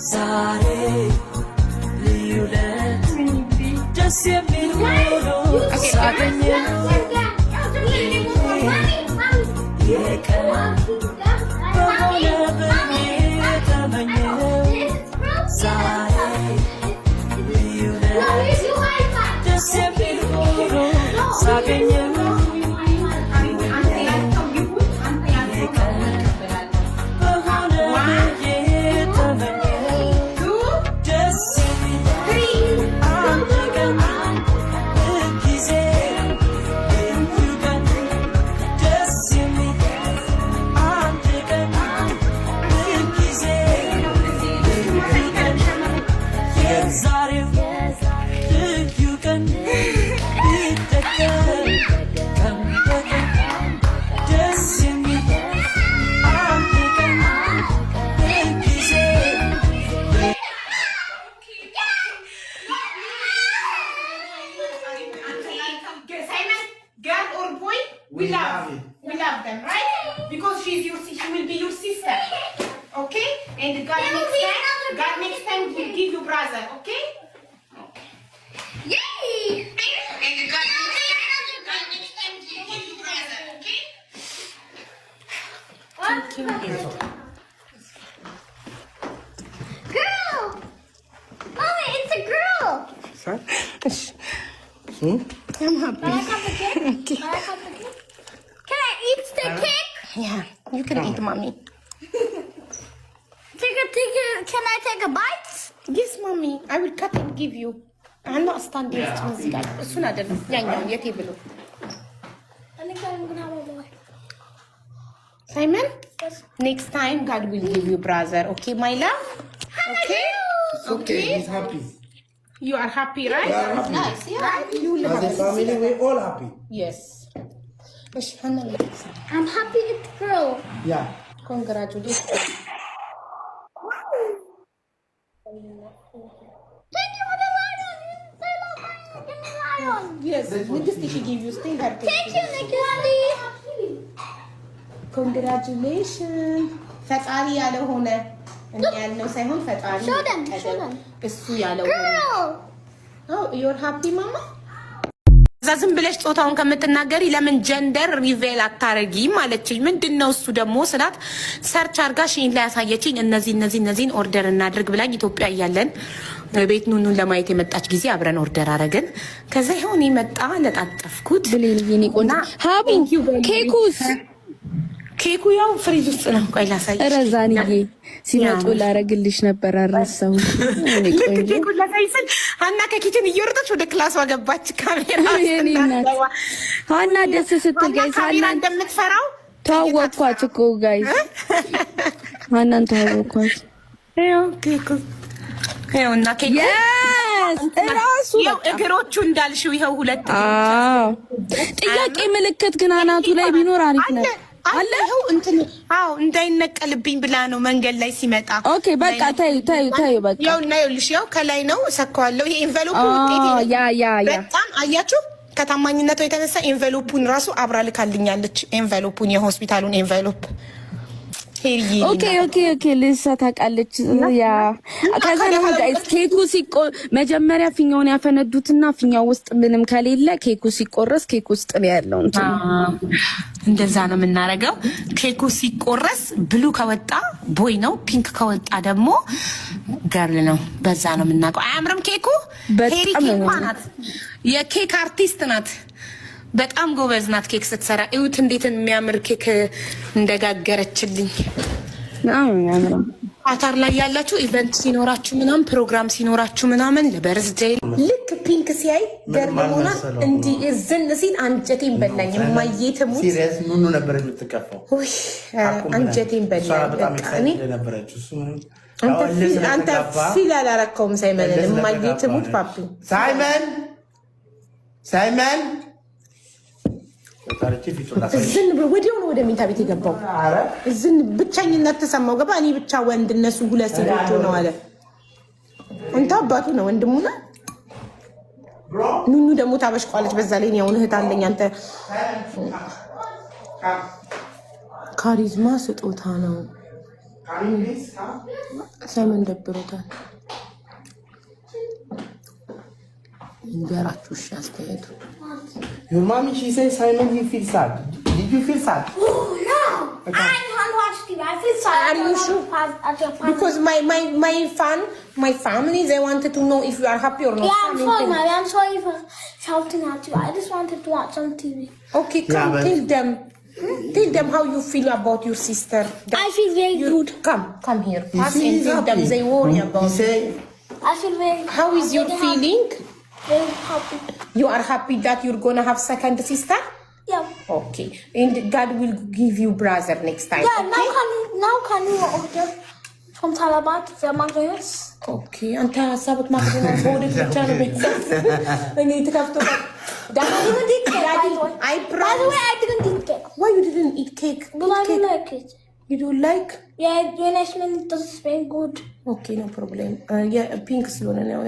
Sare, liulet, just see me go. Saganya, we love them, right? Because she will be your sister, okay? And God next time will give you brother, okay? Yay! And God next time will give you brother, okay? Girl! Mommy, it's a girl! Sorry? I'm happy. Can I have the cake? Okay. Can I eat the cake? Yeah, you can eat, mommy. Can I take a bite? Yes, mommy. I will cut and give you. I'm not standing still. Soon I don't. Yeah, table. I think I'm gonna have a boy. Simon? Yes. Next time, God will give you brother. Okay, my love? Okay? Okay, he's happy. You are happy, right? We are happy. Nice, yeah. Right? You will As have a family, we're all happy. Yes. I'm happy it's a girl. Yeah. Congratulations. Thank you for the lion. Say lion. Give me lion. Yes, this thing she gave you. Stay happy. Thank you, Nicky. Congratulations. ፈጣሪ ያለው ሆነ እኛ ያልነው ሳይሆን ፈጣሪ Show them. እሱ ያለው ሆነ። Girl. Oh, you're happy, mama? እዛ ዝም ብለሽ ጾታውን ከምትናገሪ ለምን ጀንደር ሪቬል አታረጊም አለችኝ። ምንድነው እሱ ደግሞ ስላት ሰርች አርጋ ሺን ላይ ያሳየችኝ እነዚህን ኦርደር እናድርግ ብላኝ ኢትዮጵያ እያለን ቤት ኑኑን ለማየት የመጣች ጊዜ አብረን ኦርደር አረግን። ከዛ ይሁን ይመጣ ለጣጠፍኩት ብሌን ቆና ሀቡ ኬኩስ ኬኩ ያው ፍሪጅ ውስጥ ነው። ቆይ ላሳይሽ። ረዛንዬ ሲመጡ ላረግልሽ ነበር አረሳው። ልክ ኬኩ ላሳይሽ ሀና ከኪችን እየወረደች ወደ ክላሷ ገባች። ካሜራ ሀና ደስ ስትል ጋይስ ሀና እንደምትፈራው ተዋወቅኳት እኮ ጋይስ ሀናን ተዋወቅኳት። ያው ኬኩ ያው እና ኬኩ ራሱ ያው እግሮቹ እንዳልሽው ይኸው ሁለት ጥያቄ ምልክት ግን አናቱ ላይ ቢኖር አሪፍ ነው። አለሁ እንትን እንዳይነቀልብኝ ብላ ነው መንገድ ላይ ሲመጣ። ኦኬ በቃ ታዩ በቃ ያው እና ይኸውልሽ ያው ከላይ ነው ሰካዋለሁ። ይሄ ኤንቨሎፑ ውጤት ነው። ያ በጣም አያችሁ ከታማኝነቷ የተነሳ ኤንቨሎፑን ራሱ አብራ ልካልኛለች። ኤንቨሎፑን የሆስፒታሉን ኤንቨሎፕ ኦኬ ልሳ ታውቃለች። ያ ከዛ ነው ጋይስ ኬኩ መጀመሪያ ፊኛውን ያፈነዱትና ፊኛው ውስጥ ምንም ከሌለ ኬኩ ሲቆረስ ኬኩ ውስጥ ነው ያለው እንትን እንደዛ ነው የምናረገው። ኬኩ ሲቆረስ ብሉ ከወጣ ቦይ ነው፣ ፒንክ ከወጣ ደግሞ ገርል ነው። በዛ ነው የምናውቀው። አያምርም ኬኩ? ሄሪ ኬክ ናት፣ የኬክ አርቲስት ናት። በጣም ጎበዝ ናት ኬክ ስትሰራ። እዩት እንዴት የሚያምር ኬክ እንደጋገረችልኝ። አታር ላይ ያላችሁ ኢቨንት ሲኖራችሁ ምናምን ፕሮግራም ሲኖራችሁ ምናምን ለበርዝዴይ ልክ ፒንክ ሲያይ ገርሞና እንዲ እዝን ሲል አንጀቴን በላኝ። የማየትሙ ሲሪየስ ኑኑ ነበር የምትከፋው። አንጀቴን በላኝ። አንተ ፊል አላረከውም ሳይመን የማየትሙት ፓፒ ሳይመን እዝን ወዲያው ነው ወደ ሚንታ ቤት የገባው። እዝን ብቻኝነት ተሰማው። ገባ እኔ ብቻ ወንድ እነሱ ሁለት ሴቶች ነው አለ። አንተ አባቱ ነው ወንድሙ ነው። ኑኑ ደግሞ ታበሽቋለች። በዛ ላይ ነው እህት አለኝ። አንተ ካሪዝማ ስጦታ ነው። ሳይመን ደብሮታል። እንጀራችሁ እሺ አስተያየቱ Your mommy, she says Simon, he feels sad. Did you feel sad? Oh, no. I can't watch TV. I feel sorry. Are you sure? Because my family, they wanted to know if you are happy or not. Yeah, I'm sorry, Mommy. I'm sorry for shouting at you. I just wanted to watch some TV. Okay, come tell them. Tell them how you feel about your sister. I feel very good. Come here. Pass and tell them they worry about you. I feel very. How is your feeling? Very happy. You are happy that you're gonna have second sister? Yeah. Okay. And God will give you brother next time. Yeah. Okay? Now can you order from Talabat the McDonald's? Okay. أنت سابت McDonald's order for Talabat. I need to have to. Daddy, I By the promise. way, I didn't eat cake. Why you didn't eat cake? But I Eat don't cake. like it. You don't like? Yeah, when I smell it, doesn't smell good. Okay, no problem. Yeah, pink slowly now.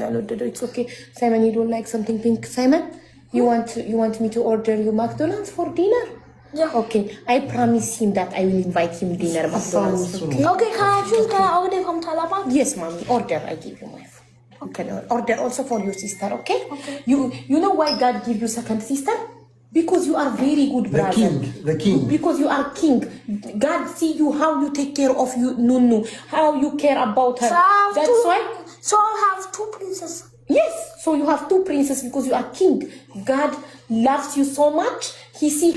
It's okay. Simon, you don't like something pink? Simon, you want me to order you McDonald's for dinner? Yeah. Okay, I promise him that I will invite him dinner McDonald's. Okay? Okay, can I choose? Can I order from Talabat? Yes, mommy. Order. I give you my phone. Okay. Order also for your sister. Okay? Okay. You know why God give you second sister? Because you are very good brother. The king. Because you are king. God see you how you take care of you Nunu, how you care about her. That's why. So I'll have two princesses. Yes. So you have two princes because you are king. God loves you so much. He see